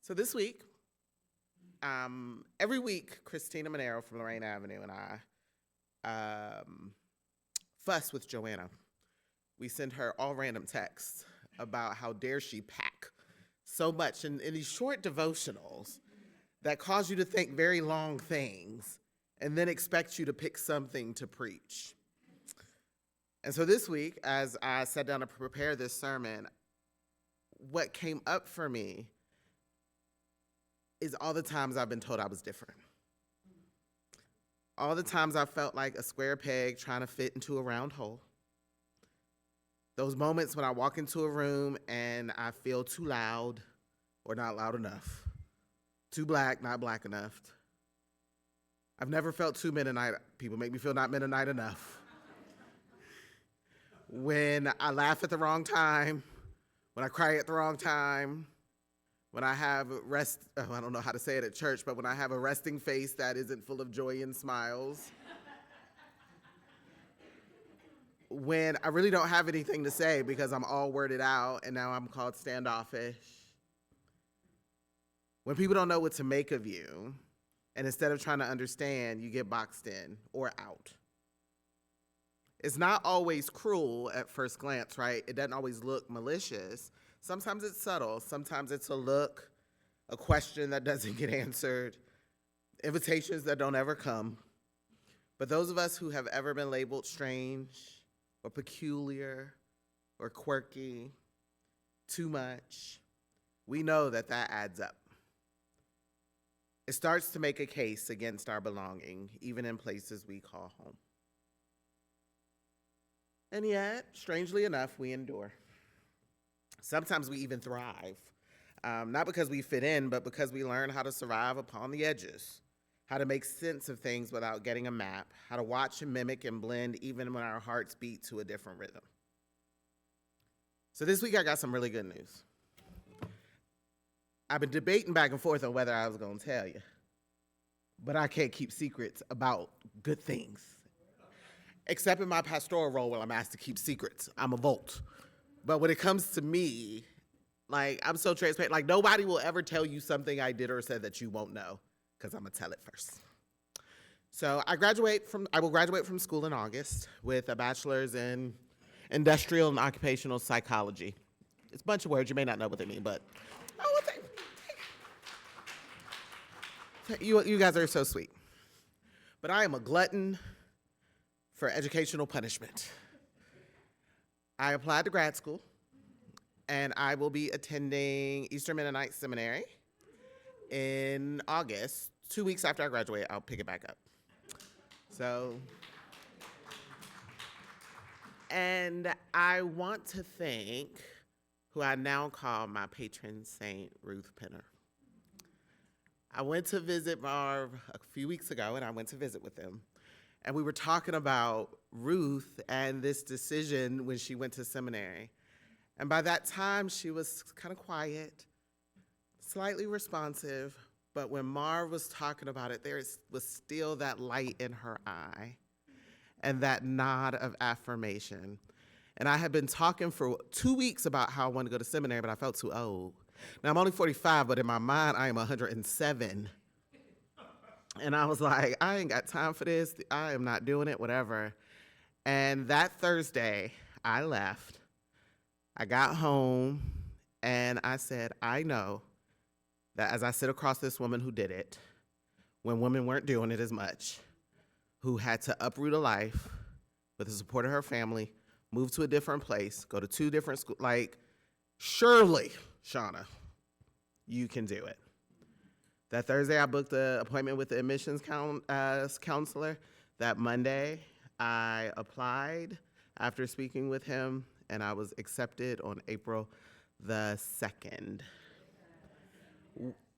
So this week, every week, Christina Monero from Lorraine Avenue and I fuss with Joanna. We send her all random texts about how dare she pack so much in these short devotionals that cause you to think very long things and then expect you to pick something to preach. And so this week, as I sat down to prepare this sermon, what came up for me is all the times I've been told I was different. All the times I felt like a square peg trying to fit into a round hole. Those moments when I walk into a room and I feel too loud or not loud enough. Too black, not black enough. I've never felt too Mennonite. People make me feel not Mennonite enough. When I laugh at the wrong time, when I cry at the wrong time, when I have I don't know how to say it at church, but when I have a resting face that isn't full of joy and smiles. When I really don't have anything to say because I'm all worded out and now I'm called standoffish. When people don't know what to make of you, and instead of trying to understand, you get boxed in or out. It's not always cruel at first glance, right? It doesn't always look malicious. Sometimes it's subtle. Sometimes it's a look, a question that doesn't get answered, invitations that don't ever come. But those of us who have ever been labeled strange or peculiar or quirky, too much, we know that that adds up. It starts to make a case against our belonging, even in places we call home. And yet, strangely enough, we endure. Sometimes we even thrive, not because we fit in, but because we learn how to survive upon the edges, how to make sense of things without getting a map, how to watch and mimic and blend even when our hearts beat to a different rhythm. So this week I got some really good news. I've been debating back and forth on whether I was going to tell you, but I can't keep secrets about good things. Except in my pastoral role where I'm asked to keep secrets. I'm a Volt. But when it comes to me, like, I'm so transparent. Like, nobody will ever tell you something I did or said that you won't know, because I'm going to tell it first. So I will graduate from school in August with a bachelor's in industrial and occupational psychology. It's a bunch of words. You may not know what they mean, but you guys are so sweet. But I am a glutton for educational punishment. I applied to grad school, and I will be attending Eastern Mennonite Seminary in August. 2 weeks after I graduate, I'll pick it back up. So, and I want to thank who I now call my patron saint, Ruth Penner. I went to visit Marv a few weeks ago, and I went to visit with him. And we were talking about Ruth and this decision when she went to seminary. And by that time, she was kind of quiet, slightly responsive, but when Marv was talking about it, there was still that light in her eye and that nod of affirmation. And I had been talking for 2 weeks about how I wanted to go to seminary, but I felt too old. Now, I'm only 45, but in my mind, I am 107. And I was like, I ain't got time for this. I am not doing it, whatever. And that Thursday, I left. I got home, and I said, I know that as I sit across this woman who did it, when women weren't doing it as much, who had to uproot a life with the support of her family, move to a different place, go to 2 different schools, like, surely, Shana, you can do it. That Thursday, I booked an appointment with the admissions counselor. That Monday, I applied after speaking with him, and I was accepted on April the 2nd.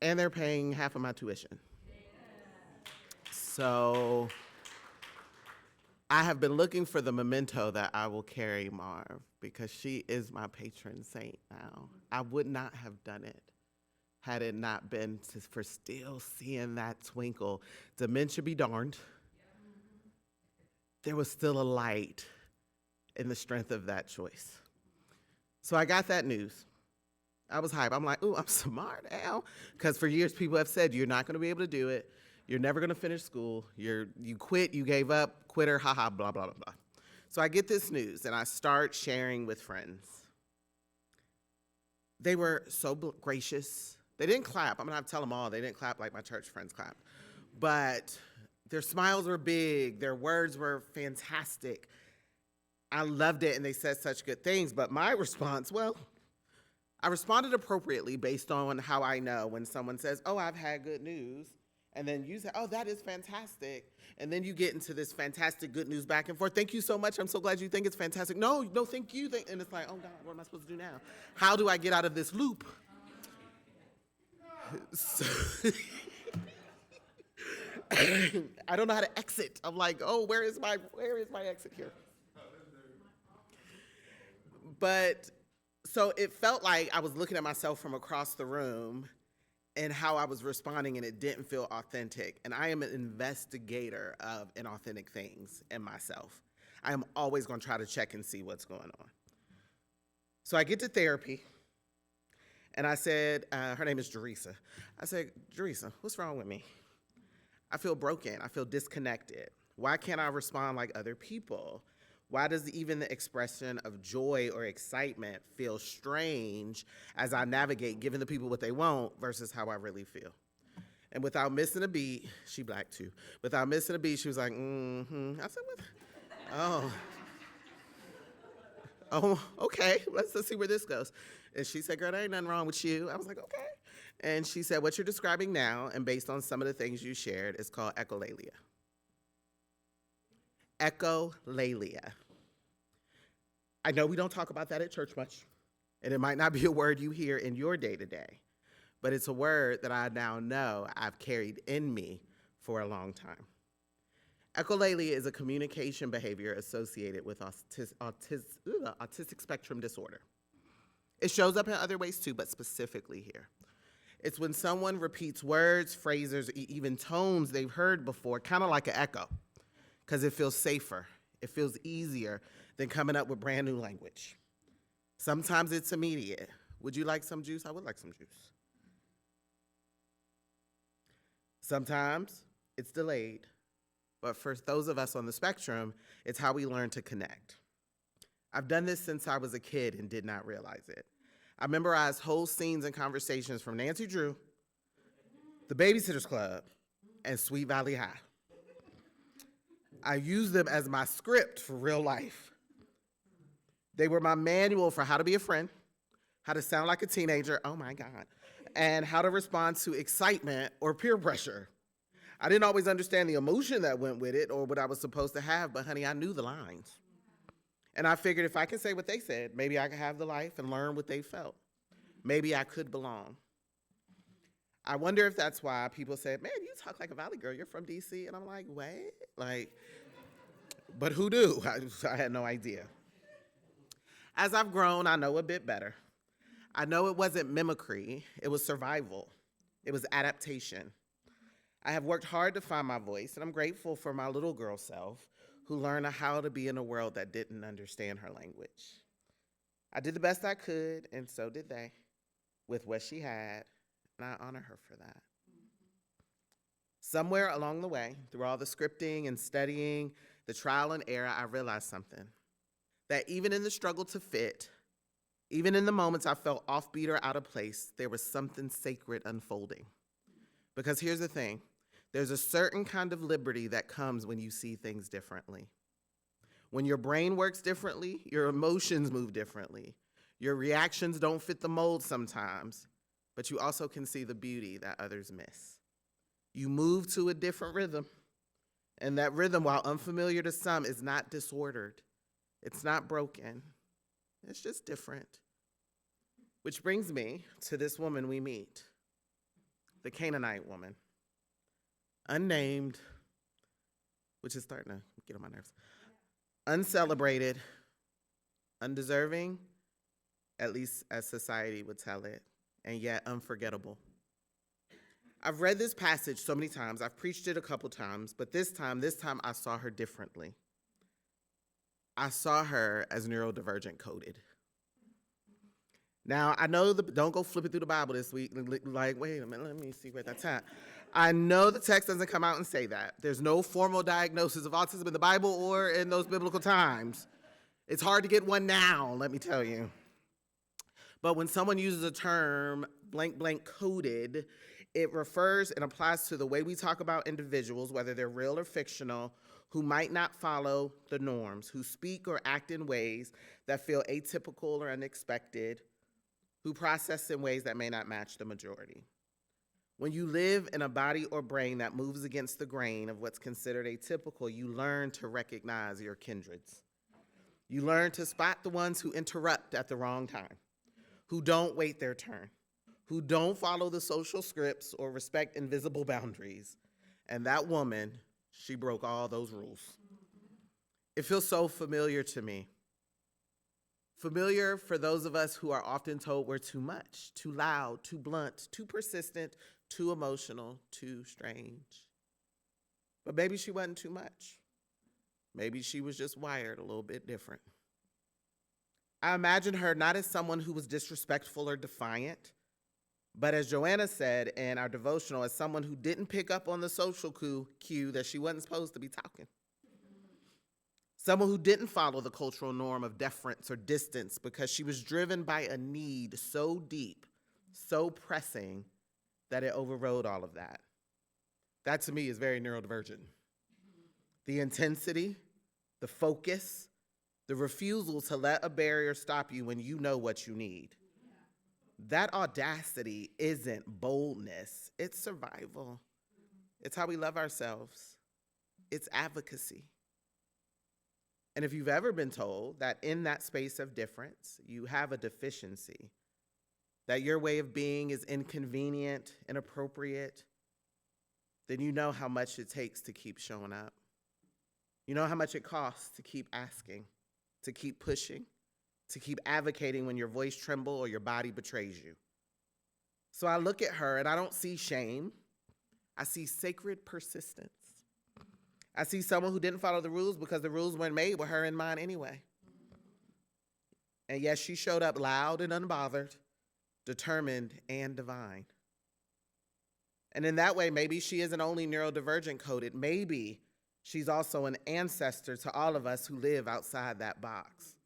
And they're paying half of my tuition. So I have been looking for the memento that I will carry Marv, because she is my patron saint now. I would not have done it had it not been for still seeing that twinkle. Dementia be darned. There was still a light in the strength of that choice. So I got that news. I was hype. I'm like, ooh, I'm smart now. Because for years, people have said, you're not going to be able to do it. You're never going to finish school. You quit, you gave up, quitter, haha, blah, blah, blah, blah. So I get this news and I start sharing with friends. They were so gracious. They didn't clap. I'm going to have to tell them all. They didn't clap like my church friends clap. But their smiles were big. Their words were fantastic. I loved it and they said such good things. But my response, well, I responded appropriately based on how I know when someone says, oh, I've had good news. And then you say, oh, that is fantastic. And then you get into this fantastic good news back and forth. Thank you so much. I'm so glad you think it's fantastic. No, thank you. And it's like, oh, God, what am I supposed to do now? How do I get out of this loop? So I don't know how to exit. I'm like, oh, where is my exit here? But so it felt like I was looking at myself from across the room and how I was responding, and it didn't feel authentic. And I am an investigator of inauthentic things in myself. I am always going to try to check and see what's going on. So I get to therapy, and I said, her name is Jerisa. I said, Jerisa, what's wrong with me? I feel broken. I feel disconnected. Why can't I respond like other people? Why does even the expression of joy or excitement feel strange as I navigate giving the people what they want versus how I really feel? And without missing a beat, she black too. Without missing a beat, she was like, mm-hmm. I said, what? Oh, okay. Let's see where this goes. And she said, girl, there ain't nothing wrong with you. I was like, okay. And she said, what you're describing now, and based on some of the things you shared, is called echolalia. Echolalia. I know we don't talk about that at church much, and it might not be a word you hear in your day-to-day, but it's a word that I now know I've carried in me for a long time. Echolalia is a communication behavior associated with autistic spectrum disorder. It shows up in other ways too, but specifically here. It's when someone repeats words, phrases, even tones they've heard before, kind of like an echo, because it feels safer. It feels easier than coming up with brand new language. Sometimes it's immediate. Would you like some juice? I would like some juice. Sometimes it's delayed, but for those of us on the spectrum, it's how we learn to connect. I've done this since I was a kid and did not realize it. I memorized whole scenes and conversations from Nancy Drew, The Babysitter's Club, and Sweet Valley High. I used them as my script for real life. They were my manual for how to be a friend, how to sound like a teenager, oh my God, and how to respond to excitement or peer pressure. I didn't always understand the emotion that went with it or what I was supposed to have, but honey, I knew the lines. And I figured if I can say what they said, maybe I could have the life and learn what they felt. Maybe I could belong. I wonder if that's why people say, man, you talk like a Valley girl, you're from DC. And I'm like, wait, but who knew? I had no idea. As I've grown, I know a bit better. I know it wasn't mimicry, it was survival. It was adaptation. I have worked hard to find my voice, and I'm grateful for my little girl self who learned how to be in a world that didn't understand her language. I did the best I could, and so did they, with what she had, and I honor her for that. Somewhere along the way, through all the scripting and studying, the trial and error, I realized something. That even in the struggle to fit, even in the moments I felt offbeat or out of place, there was something sacred unfolding. Because here's the thing, there's a certain kind of liberty that comes when you see things differently. When your brain works differently, your emotions move differently. Your reactions don't fit the mold sometimes, but you also can see the beauty that others miss. You move to a different rhythm, and that rhythm, while unfamiliar to some, is not disordered. It's not broken. It's just different. Which brings me to this woman we meet, the Canaanite woman. Unnamed, which is starting to get on my nerves. Uncelebrated, undeserving, at least as society would tell it, and yet unforgettable. I've read this passage so many times, I've preached it a couple times, but this time I saw her differently. I saw her as neurodivergent coded. Now, I know don't go flipping through the Bible this week. Like, wait a minute, let me see where that's at. I know the text doesn't come out and say that. There's no formal diagnosis of autism in the Bible or in those biblical times. It's hard to get one now, let me tell you. But when someone uses a term blank blank coded, it refers and applies to the way we talk about individuals, whether they're real or fictional, who might not follow the norms, who speak or act in ways that feel atypical or unexpected, who process in ways that may not match the majority. When you live in a body or brain that moves against the grain of what's considered atypical, you learn to recognize your kindreds. You learn to spot the ones who interrupt at the wrong time, who don't wait their turn, who don't follow the social scripts or respect invisible boundaries. And that woman, she broke all those rules. It feels so familiar to me. Familiar for those of us who are often told we're too much, too loud, too blunt, too persistent, too emotional, too strange. But maybe she wasn't too much. Maybe she was just wired a little bit different. I imagine her not as someone who was disrespectful or defiant, but as Joanna said in our devotional, as someone who didn't pick up on the social cue that she wasn't supposed to be talking. Someone who didn't follow the cultural norm of deference or distance because she was driven by a need so deep, so pressing, that it overrode all of that. That to me is very neurodivergent. The intensity, the focus, the refusal to let a barrier stop you when you know what you need. That audacity isn't boldness, it's survival. It's how we love ourselves. It's advocacy. And if you've ever been told that in that space of difference, you have a deficiency, that your way of being is inconvenient, inappropriate, then you know how much it takes to keep showing up. You know how much it costs to keep asking, to keep pushing, to keep advocating when your voice trembles or your body betrays you. So I look at her and I don't see shame. I see sacred persistence. I see someone who didn't follow the rules because the rules weren't made with her in mind anyway. And yes, she showed up loud and unbothered, determined and divine. And in that way, maybe she isn't only neurodivergent coded, maybe she's also an ancestor to all of us who live outside that box,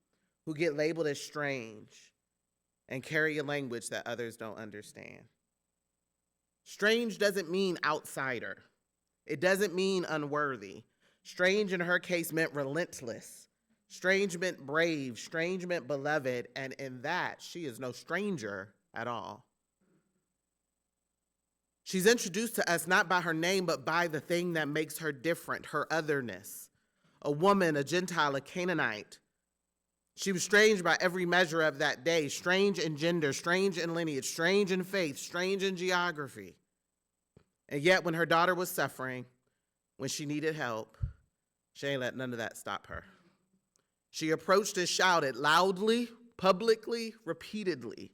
who get labeled as strange and carry a language that others don't understand. Strange doesn't mean outsider. It doesn't mean unworthy. Strange in her case meant relentless. Strange meant brave. Strange meant beloved. And in that, she is no stranger at all. She's introduced to us not by her name, but by the thing that makes her different, her otherness. A woman, a Gentile, a Canaanite. She was strange by every measure of that day, strange in gender, strange in lineage, strange in faith, strange in geography. And yet when her daughter was suffering, when she needed help, she ain't let none of that stop her. She approached and shouted loudly, publicly, repeatedly.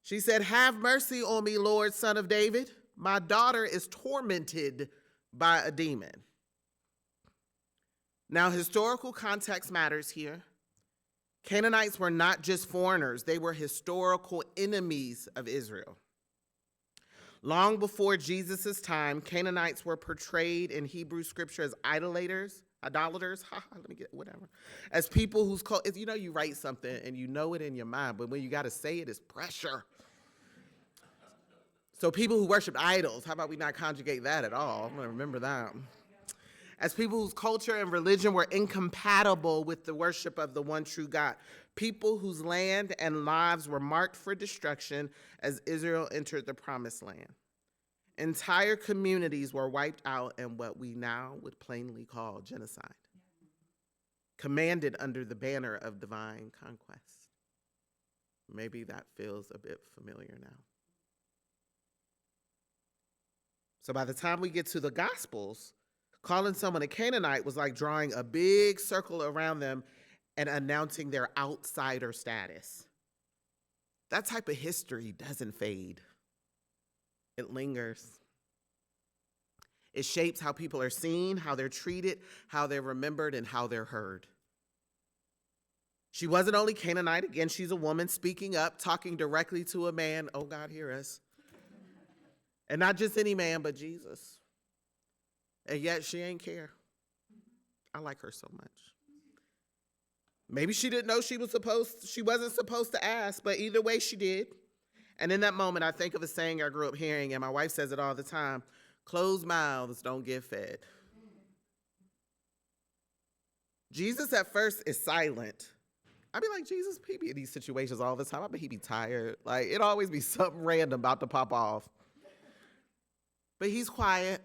She said, "Have mercy on me, Lord, Son of David. My daughter is tormented by a demon." Now, historical context matters here. Canaanites were not just foreigners, they were historical enemies of Israel. Long before Jesus' time, Canaanites were portrayed in Hebrew scripture as idolaters, as people whose culture, you know, you write something and you know it in your mind, but when you got to say it, it's pressure. So people who worshiped idols, how about we not conjugate that at all? I'm going to remember that. As people whose culture and religion were incompatible with the worship of the one true God. People whose land and lives were marked for destruction as Israel entered the promised land. Entire communities were wiped out in what we now would plainly call genocide, commanded under the banner of divine conquest. Maybe that feels a bit familiar now. So by the time we get to the Gospels, calling someone a Canaanite was like drawing a big circle around them and announcing their outsider status. That type of history doesn't fade. It lingers. It shapes how people are seen, how they're treated, how they're remembered, and how they're heard. She wasn't only Canaanite, again, she's a woman speaking up, talking directly to a man. Oh, God, hear us. And not just any man, but Jesus. And yet she ain't care. I like her so much. Maybe she didn't know she wasn't supposed to ask, but either way she did. And in that moment, I think of a saying I grew up hearing, and my wife says it all the time: closed mouths don't get fed. Jesus at first is silent. I be like, Jesus, he be in these situations all the time. I bet he be tired. Like, it always be something random about to pop off. But he's quiet.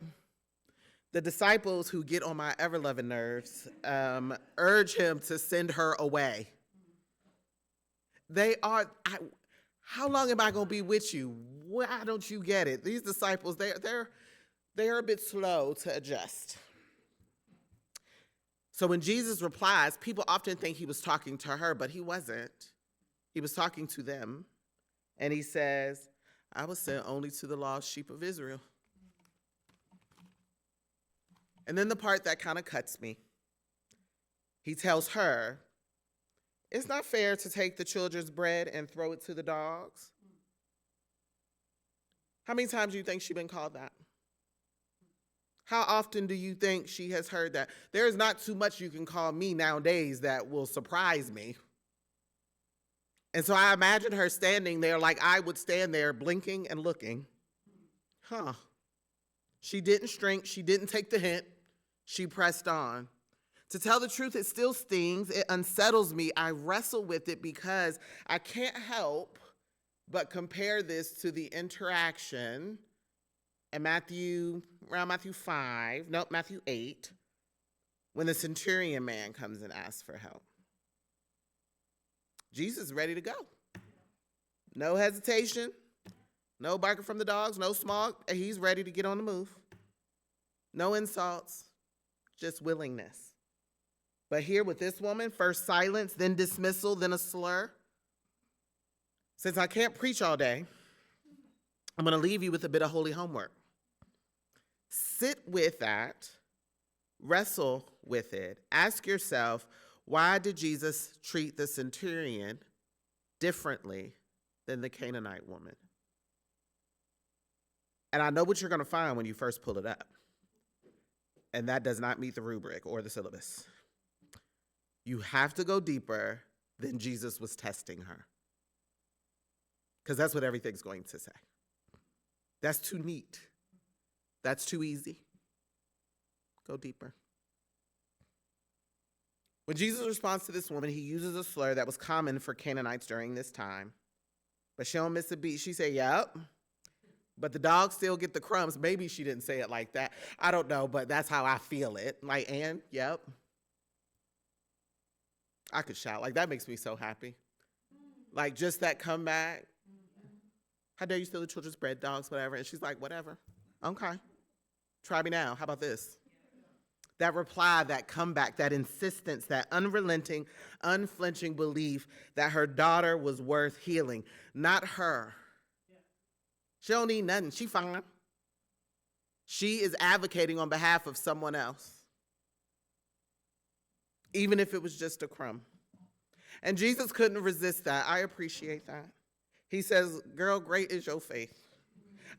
The disciples, who get on my ever-loving nerves, urge him to send her away. How long am I going to be with you? Why don't you get it? These disciples, they're a bit slow to adjust. So when Jesus replies, people often think he was talking to her, but he wasn't. He was talking to them. And he says, I was sent only to the lost sheep of Israel. And then the part that kind of cuts me. He tells her, it's not fair to take the children's bread and throw it to the dogs. How many times do you think she's been called that? How often do you think she has heard that? There is not too much you can call me nowadays that will surprise me. And so I imagine her standing there like I would stand there, blinking and looking. She didn't shrink. She didn't take the hint. She pressed on. To tell the truth, it still stings. It unsettles me. I wrestle with it because I can't help but compare this to the interaction in Matthew 8, when the centurion man comes and asks for help. Jesus is ready to go. No hesitation, no barking from the dogs, no smog. He's ready to get on the move. No insults, just willingness. But here with this woman, first silence, then dismissal, then a slur. Since I can't preach all day, I'm going to leave you with a bit of holy homework. Sit with that, wrestle with it. Ask yourself, why did Jesus treat the centurion differently than the Canaanite woman? And I know what you're going to find when you first pull it up. And that does not meet the rubric or the syllabus. You have to go deeper than Jesus was testing her. Because that's what everything's going to say. That's too neat. That's too easy. Go deeper. When Jesus responds to this woman, he uses a slur that was common for Canaanites during this time. But she don't miss a beat. She said, yep. But the dogs still get the crumbs. Maybe she didn't say it like that. I don't know, but that's how I feel it. Like, and, yep. I could shout. Like, that makes me so happy. Like, just that comeback. How dare you steal the children's bread, dogs, whatever. And she's like, whatever. Okay. Try me now. How about this? That reply, that comeback, that insistence, that unrelenting, unflinching belief that her daughter was worth healing. Not her. She don't need nothing. She fine. She is advocating on behalf of someone else. Even if it was just a crumb. And Jesus couldn't resist that. I appreciate that. He says, girl, great is your faith.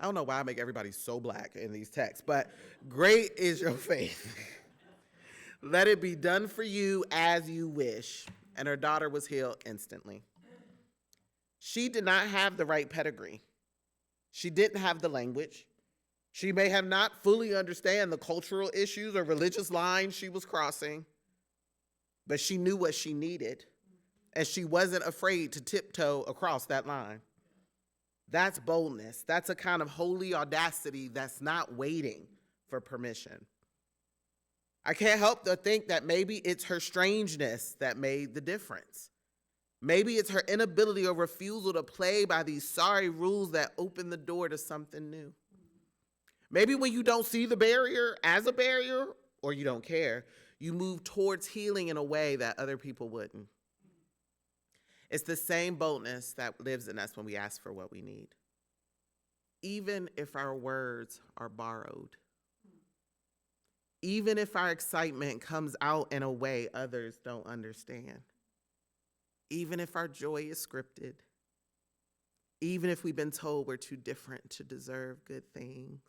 I don't know why I make everybody so black in these texts, but great is your faith. Let it be done for you as you wish. And her daughter was healed instantly. She did not have the right pedigree. She didn't have the language. She may have not fully understand the cultural issues or religious lines she was crossing, but she knew what she needed, and she wasn't afraid to tiptoe across that line. That's boldness. That's a kind of holy audacity that's not waiting for permission. I can't help but think that maybe it's her strangeness that made the difference. Maybe it's her inability or refusal to play by these sorry rules that open the door to something new. Maybe when you don't see the barrier as a barrier, or you don't care, you move towards healing in a way that other people wouldn't. It's the same boldness that lives in us when we ask for what we need, even if our words are borrowed, even if our excitement comes out in a way others don't understand. even if our joy is scripted, even if we've been told we're too different to deserve good things.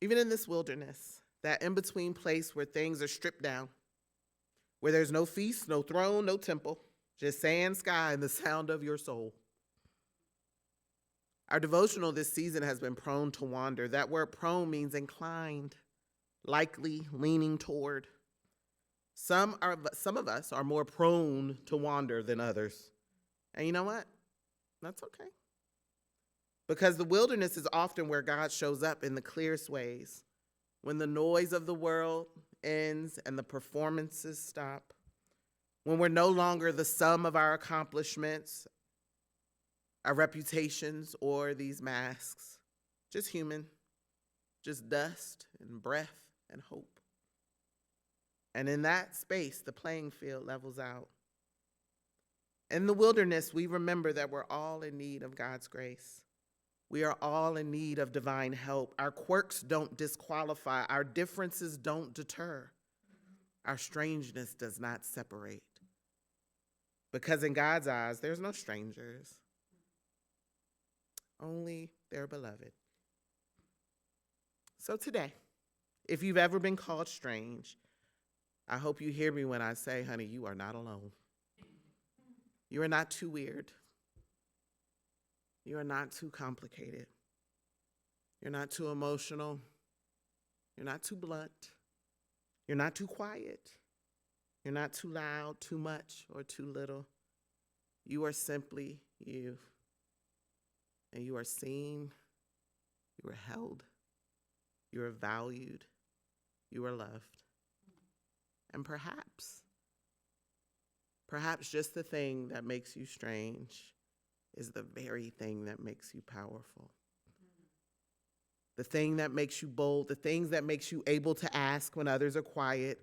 Even in this wilderness, that in-between place where things are stripped down, where there's no feast, no throne, no temple, just sand, sky, and the sound of your soul. Our devotional this season has been prone to wander. That word prone means inclined, likely, leaning toward. Some of us are more prone to wander than others. And you know what? That's okay. Because the wilderness is often where God shows up in the clearest ways. When the noise of the world ends and the performances stop. When we're no longer the sum of our accomplishments, our reputations, or these masks. Just human, just dust and breath and hope. And in that space, the playing field levels out. In the wilderness, we remember that we're all in need of God's grace. We are all in need of divine help. Our quirks don't disqualify. Our differences don't deter. Our strangeness does not separate. Because in God's eyes, there's no strangers. Only their beloved. So today, if you've ever been called strange, I hope you hear me when I say, honey, you are not alone. You are not too weird. You are not too complicated. You're not too emotional. You're not too blunt. You're not too quiet. You're not too loud, too much, or too little. You are simply you. And you are seen. You are held. You are valued. You are loved. And perhaps just the thing that makes you strange is the very thing that makes you powerful. The thing that makes you bold, the things that makes you able to ask when others are quiet,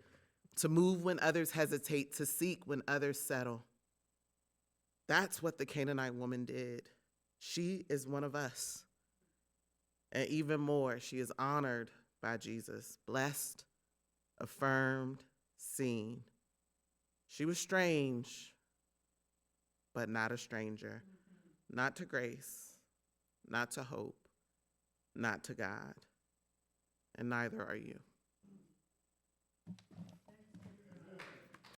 to move when others hesitate, to seek when others settle. That's what the Canaanite woman did. She is one of us. And even more, she is honored by Jesus, blessed, affirmed, seen. She was strange, but not a stranger. Not to grace, not to hope, not to God. And neither are you.